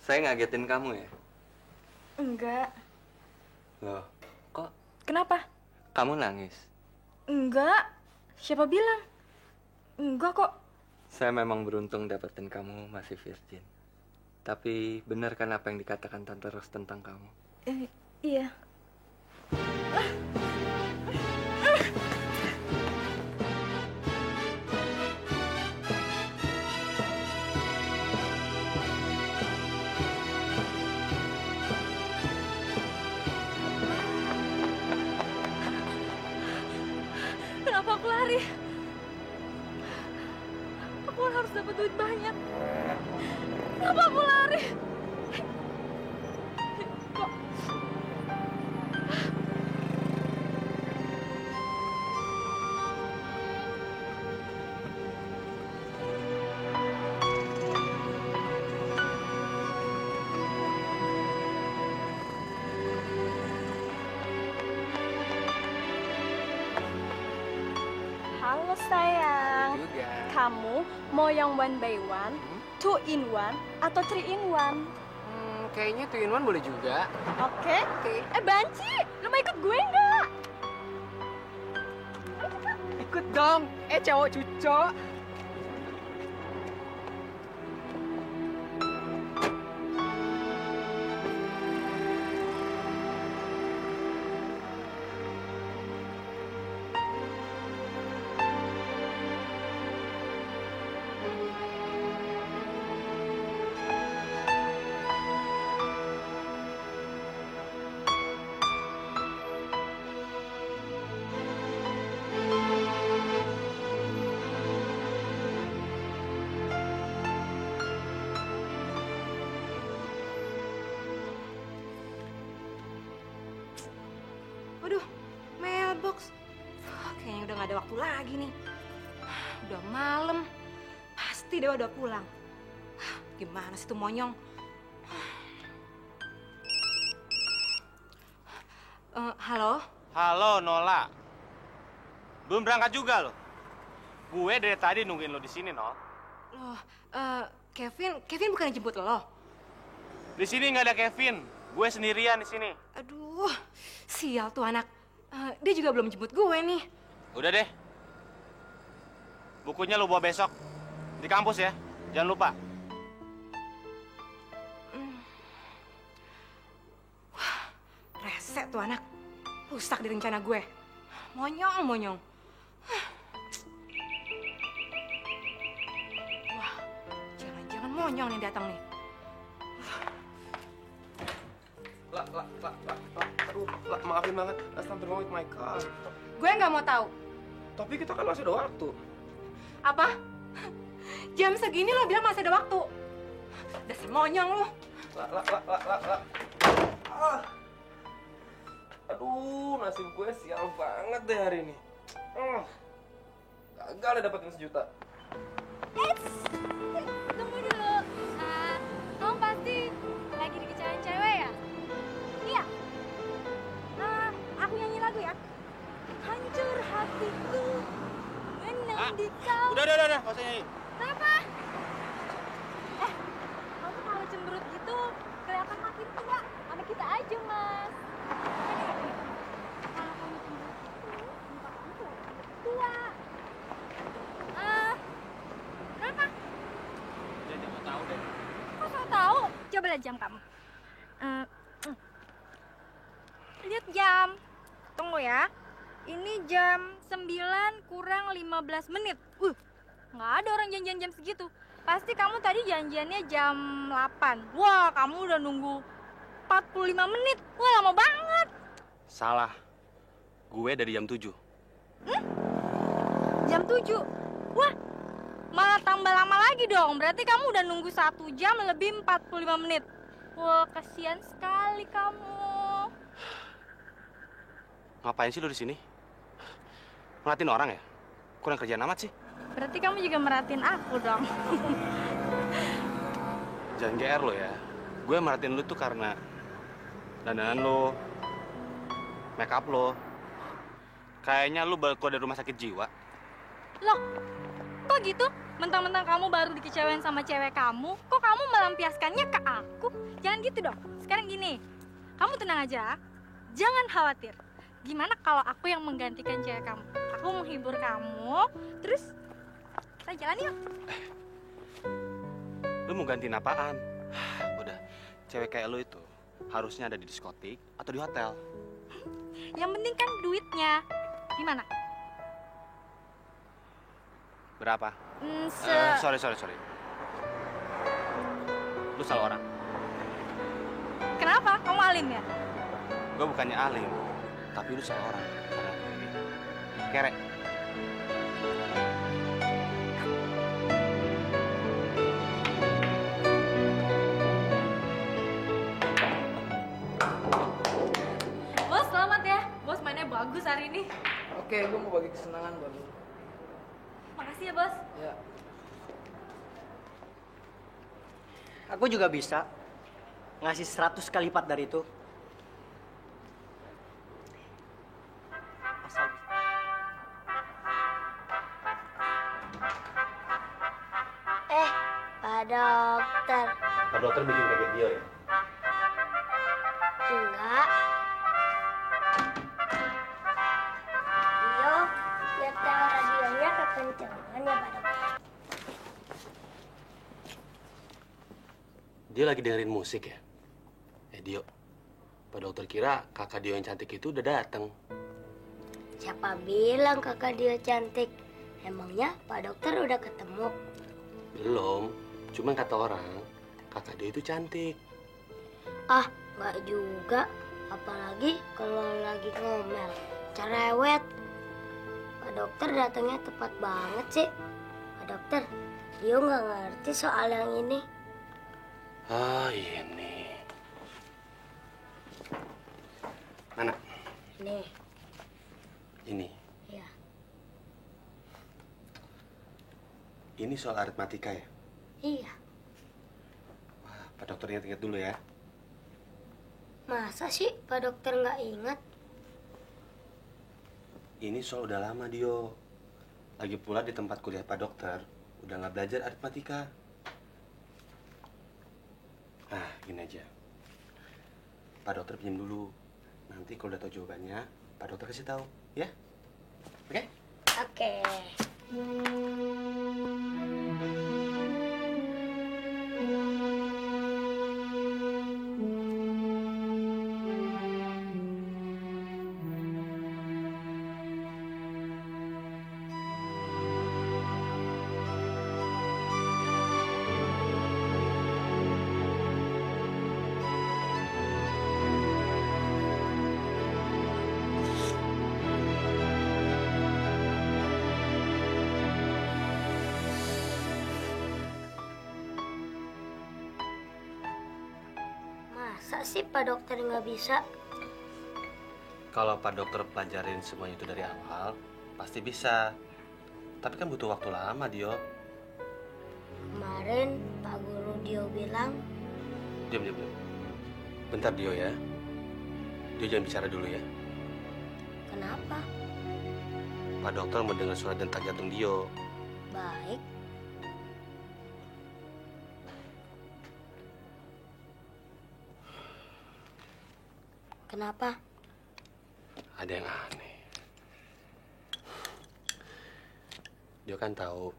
Saya ngagetin kamu ya? Enggak. Loh, kok Kenapa? kamu nangis? Enggak. Siapa bilang? Enggak kok. Saya memang beruntung dapetin kamu masih virgin. Tapi benar kan apa yang dikatakan Tante Ros tentang kamu? Iya. Kenapa aku lari? Aku harus dapat duit banyak. Kenapa aku lari? Kok? Halo sayang. Juga. Kamu mau yang one by one, two in one, atau three in one? Kayaknya 2 in 1 boleh juga. Oke. Banci, lu mau ikut gue nggak? Ikut dong. Cowok cucok. Waduh, mailbox. Kayaknya udah gak ada waktu lagi nih. Udah malam. Pasti Dewa udah pulang. Gimana sih tuh monyong? Halo? Halo, Nola. Belum berangkat juga lo? Gue dari tadi nungguin lo di sini, Nol. Loh, Kevin bukan jemput lo? Di sini nggak ada Kevin. Gue sendirian di sini. Aduh, sial tuh anak. Dia juga belum jemput gue nih. Udah deh. Bukunya lo bawa besok di kampus ya. Jangan lupa. Wah, rese tuh anak. Rusak di rencana gue. Monyong. Wah, jangan-jangan monyong nih datang nih. Lah, maafin banget. That's something wrong with my car. Gue nggak mau tahu. Tapi kita kan masih ada waktu. Apa? Jam segini lo bilang masih ada waktu. Dasar monyong lo. Lah. Aduh, nasib gue sial banget deh hari ini. Gagal deh dapetin 1 juta. Tunggu dulu. Kamu pasti lagi dikecewain cewek ya? Iya. Aku nyanyi lagu ya. Hancur hatiku menang di kau. Udah. Nggak usah nyanyi. Kenapa? Kamu kalau cemberut gitu kelihatan makin tua. Sama kita aja, Mas. Kalau kamu cemberut gitu, muka kamu kelihatan tua. Kenapa? Jangan nggak tahu deh. Kok so tahu? Coba lihat jam kamu. Lihat jam. Tunggu ya. Ini jam 9 kurang 15 menit. Nggak ada orang janjian jam segitu. Pasti kamu tadi janjiannya jam 8. Wah, kamu udah nunggu 45 menit. Wah, lama banget. Salah. Gue dari jam 7. Jam 7. Wah, malah tambah lama lagi dong. Berarti kamu udah nunggu 1 jam lebih 45 menit. Wah, kasihan sekali kamu. Ngapain sih lo di sini? Ngeliatin orang ya? Kurang kerjaan amat sih. Berarti kamu juga merhatiin aku dong. Jangan GR lo ya. Gue merhatiin lo tuh karena dandanan lo, make up lo. Kayaknya lo baru keluar dari rumah sakit jiwa. Loh, kok gitu? Mentang-mentang kamu baru dikecewain sama cewek kamu, kok kamu melampiaskannya ke aku? Jangan gitu dong. Sekarang gini, kamu tenang aja, jangan khawatir. Gimana kalau aku yang menggantikan cewek kamu? Aku menghibur kamu, terus kita jalan yuk. Lu mau gantiin apaan? Udah, cewek kayak lu itu harusnya ada di diskotik atau di hotel. Yang penting kan duitnya. Gimana? Berapa? Sorry. Lu salah orang. Kenapa? Kamu alim ya? Gue bukannya alim, tapi lu salah orang. Karena kerek. Bos, selamat ya. Bos mainnya bagus hari ini. Oke, gue mau bagi kesenangan buat lu. Makasih ya, Bos. Ya. Aku juga bisa ngasih 100 kali lipat dari itu. Asal Pak Dokter. Pak dokter bikin kayak dia ya? Enggak. Dio, nyetel radionya kekencangan ya Pak Dokter. Dia lagi dengerin musik ya? Dio, Pak dokter kira kakak Dio yang cantik itu udah datang. Siapa bilang kakak Dio cantik? Emangnya Pak Dokter udah ketemu? Belum, cuma kata orang kakak Dio itu cantik. Ah, nggak juga. Apalagi kalau lagi ngomel, cerewet. Pak Dokter datangnya tepat banget sih. Pak Dokter, Dio nggak ngerti soal yang ini. Ah, ini. Mana? Nih, Ini. ya. Ini soal aritmatika ya? Iya. Wah, Pak dokter ingat-ingat dulu ya. Masa sih Pak Dokter nggak ingat? Ini soal udah lama, Dio. Lagi pula di tempat kuliah Pak dokter, udah nggak belajar aritmatika. Nah, gini aja. Pak dokter pinjam dulu. Nanti kalau udah tahu jawabannya, Pak dokter kasih tahu, ya? Oke? Oke. Masa sih Pak Dokter nggak bisa? Kalau Pak dokter pelajarin semuanya itu dari awal, pasti bisa. Tapi kan butuh waktu lama, Dio. Kemarin Pak Guru Dio bilang, Diam. Bentar, Dio ya. Dio jangan bicara dulu ya. kenapa? Pak dokter mau dengar suara detak jantung Dio. Baik. Kenapa? Ada yang aneh. Dio kan tahu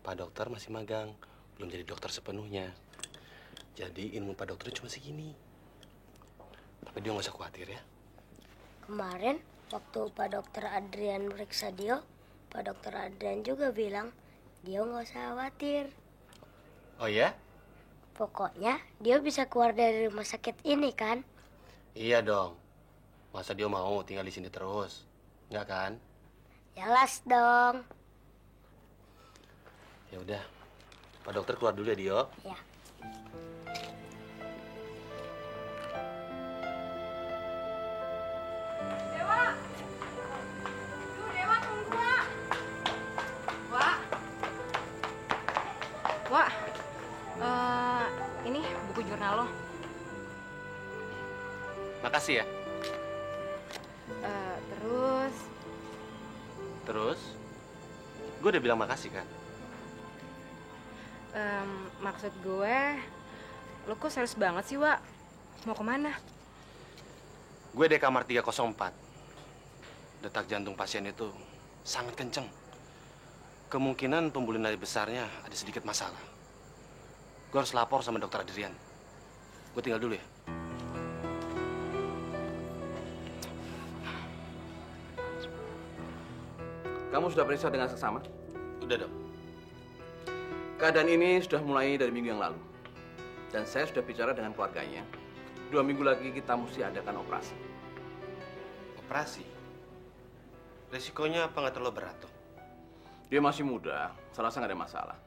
Pak dokter masih magang, belum jadi dokter sepenuhnya. Jadi ilmu Pak dokter cuma segini. Tapi Dio nggak usah khawatir ya. Kemarin waktu Pak Dokter Adrian meriksa Dio, Pak Dokter Adrian juga bilang, Dio nggak usah khawatir. Oh ya? Pokoknya Dio bisa keluar dari rumah sakit ini kan? Iya dong. Masa Dio mau tinggal di sini terus? Nggak kan? Jelas dong. Ya udah. Pak dokter keluar dulu ya, Dio. Ya. Dewa! Duh, Dewa tunggu, Wak. Wak. Wak, ini buku jurnal lo. Makasih ya. Terus, Terus, gue udah bilang makasih kan? maksud gue, Lo kok serius banget sih, Wak? Mau kemana? Gue di kamar 304. Detak jantung pasien itu sangat kenceng. Kemungkinan pembuluh nadi besarnya ada sedikit masalah. Gue harus lapor sama dokter Adrian. Gue tinggal dulu ya. Kamu sudah periksa dengan seksama? Udah, Dok. Keadaan ini sudah mulai dari minggu yang lalu. Dan saya sudah bicara dengan keluarganya. 2 minggu lagi kita mesti adakan operasi. Operasi? Resikonya apa nggak terlalu berat, Dok? Dia masih muda, saya rasa nggak ada masalah.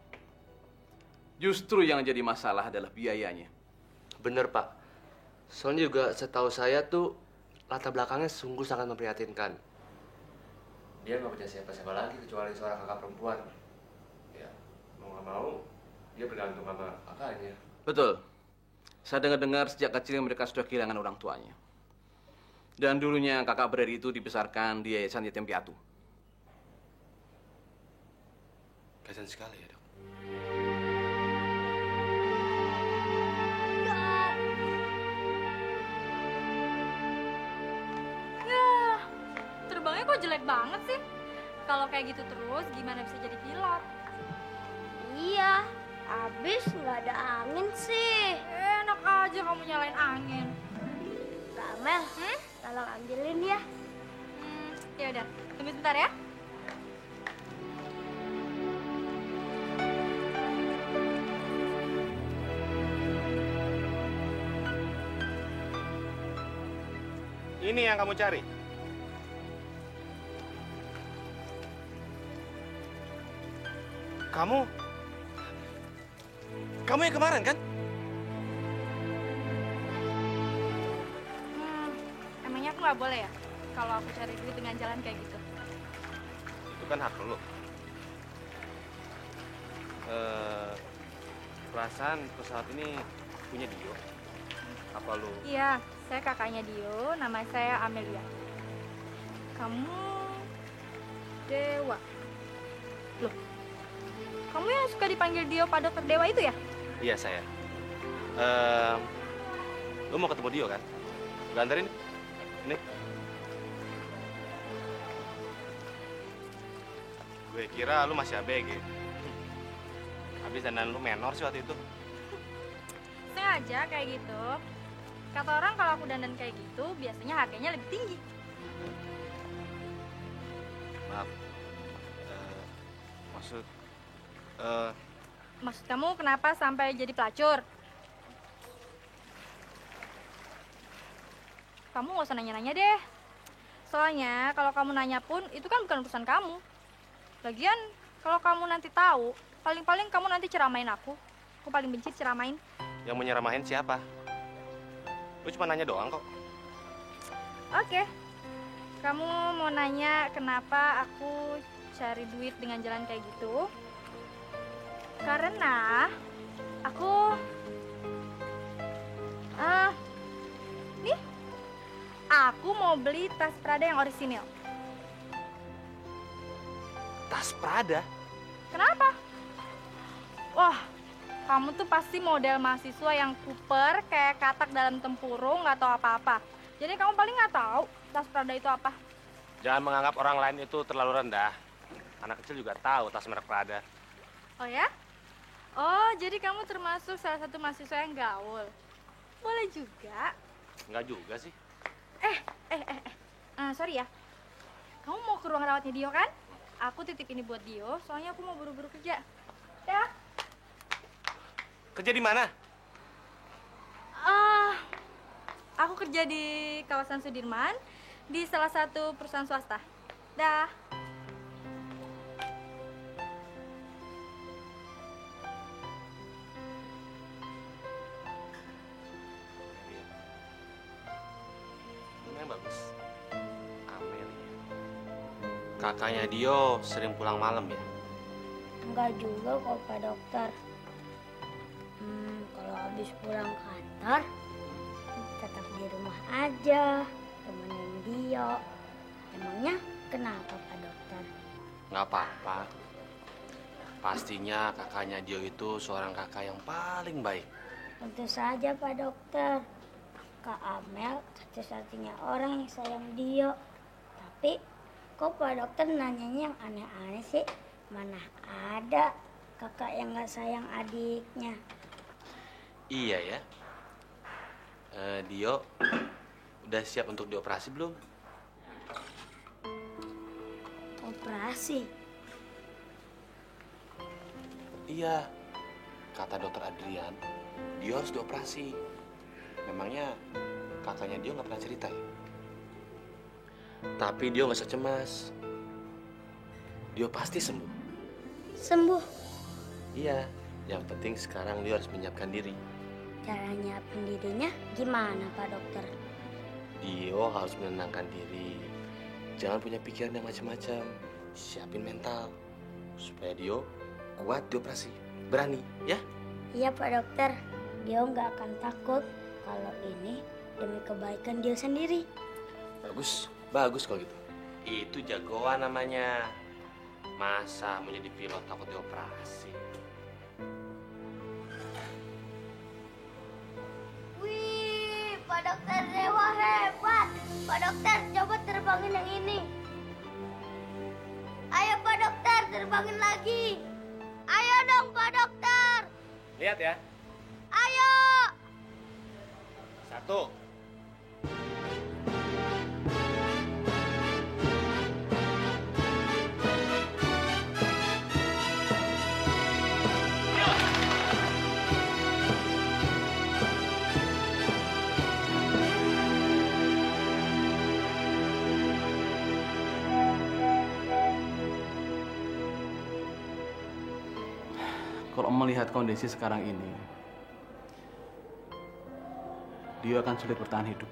Justru yang jadi masalah adalah biayanya. Bener, Pak. Soalnya juga setahu saya tuh latar belakangnya sungguh sangat memprihatinkan. Dia nggak punya siapa-siapa lagi kecuali seorang kakak perempuan. Ya, mau nggak mau, dia bergantung sama kakaknya. Betul. Saya dengar-dengar sejak kecil mereka sudah kehilangan orang tuanya. Dan dulunya kakak beradik itu dibesarkan di yayasan yatim piatu. Kasian sekali ya, Dok. Ya, terbangnya kok jelek banget sih? Kalau kayak gitu terus, gimana bisa jadi pilot? Iya, abis nggak ada angin sih. Enak aja kamu nyalain angin. Kamel, tolong ambilin ya. Ya udah, tunggu sebentar ya. Ini yang kamu cari. Kamu yang kemarin kan? Emangnya aku nggak boleh ya kalau aku cari duit dengan jalan kayak gitu? Itu kan hak lo. Perasaan pesawat ini punya Dio. Apa lo? Iya, saya kakaknya Dio, nama saya Amelia. Kamu Dewa. Loh, kamu yang suka dipanggil Dio Pak Dokter Dewa itu ya? Iya saya. Lo mau ketemu Dio kan? Gue anterin. Ini. Gue kira lu masih ABG. Habis dandan lu menor sih waktu itu. Sengaja kayak gitu. Kata orang kalau aku dandan kayak gitu, biasanya harganya lebih tinggi. Maaf. Maksud kamu kenapa sampai jadi pelacur? Kamu nggak usah nanya-nanya deh. Soalnya kalau kamu nanya pun, itu kan bukan urusan kamu. Lagian, kalau kamu nanti tahu, paling-paling kamu nanti ceramain aku. Aku paling benci ceramain. Yang mau nyeramahin siapa? Lu cuma nanya doang kok. Oke. Kamu mau nanya kenapa aku cari duit dengan jalan kayak gitu? Karena aku nih aku mau beli tas Prada yang orisinil. Tas Prada? Kenapa? Wah, kamu tuh pasti model mahasiswa yang kuper kayak katak dalam tempurung, nggak tahu apa-apa. Jadi kamu paling nggak tahu tas Prada itu apa. Jangan menganggap orang lain itu terlalu rendah. Anak kecil juga tahu tas merek Prada. Oh ya? Oh, jadi kamu termasuk salah satu mahasiswa yang gaul. Boleh juga. Enggak juga sih. Sorry ya. Kamu mau ke ruang rawatnya Dio kan? Aku titip ini buat Dio, soalnya aku mau buru-buru kerja. Ya? Kerja di mana? Aku kerja di kawasan Sudirman, di salah satu perusahaan swasta. Dah. Namanya bagus. Amelia. Kakaknya Dio sering pulang malam ya? Enggak juga kok Pak Dokter. Kalau habis pulang kantor, tetap di rumah aja, temenin Dio. Emangnya kenapa Pak Dokter? Nggak apa-apa. Pastinya kakaknya Dio itu seorang kakak yang paling baik. Tentu saja Pak Dokter. Kak Amel satu-satunya orang yang sayang Dio. Tapi kok Pak Dokter nanyanya yang aneh-aneh sih? Mana ada kakak yang gak sayang adiknya. Iya ya. Dio udah siap untuk dioperasi belum? Operasi? Iya. Kata dokter Adrian, Dio harus dioperasi. Memangnya kakaknya Dio nggak pernah cerita ya? Tapi Dio nggak usah cemas. Dio pasti sembuh. Sembuh? Iya. Yang penting sekarang Dio harus menyiapkan diri. Cara nyiapin dirinya gimana Pak Dokter? Dio harus menenangkan diri. Jangan punya pikiran yang macam-macam. Siapin mental supaya Dio kuat dioperasi. Berani, ya? Iya Pak Dokter. Dio nggak akan takut kalau ini demi kebaikan Dio sendiri. Bagus, bagus kalau gitu. Itu jagoan namanya. Masa mau jadi pilot takut dioperasi? Wih, Pak Dokter Dewa hebat. Pak Dokter, coba terbangin yang ini. Ayo Pak Dokter, terbangin lagi. Ayo dong Pak Dokter. Lihat ya. Ayo. 1. Kalau melihat kondisi sekarang ini, dia akan sulit bertahan hidup.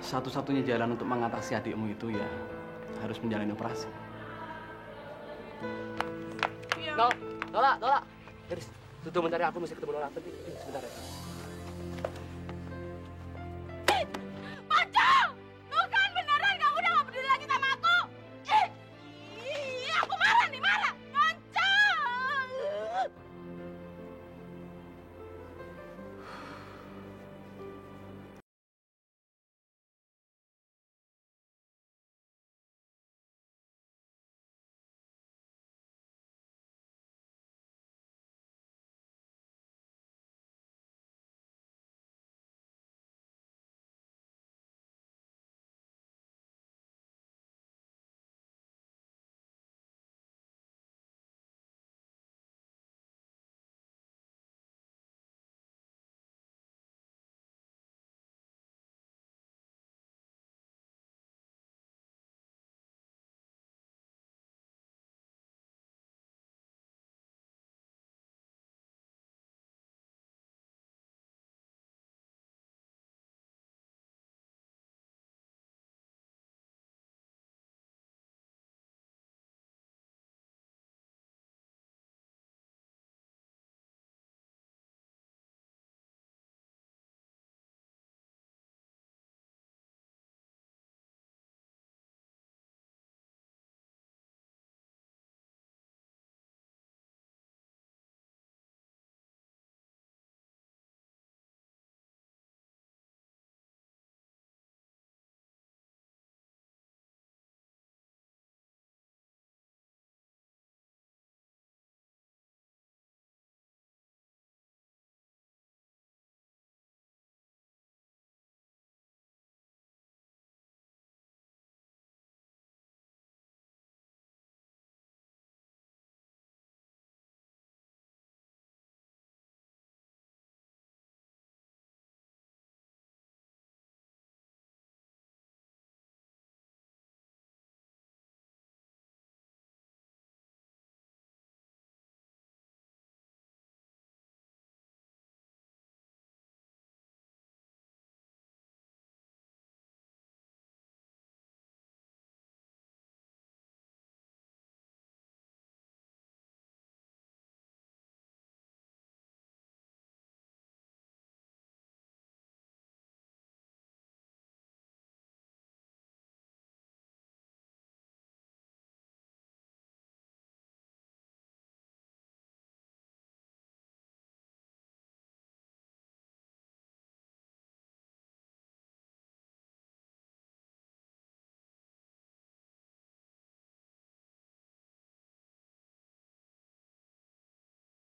Satu-satunya jalan untuk mengatasi adikmu itu ya harus menjalani operasi. Nola. Gadis, tuh bentar ya, aku mesti ketemu Nola. Penting, sebentar ya.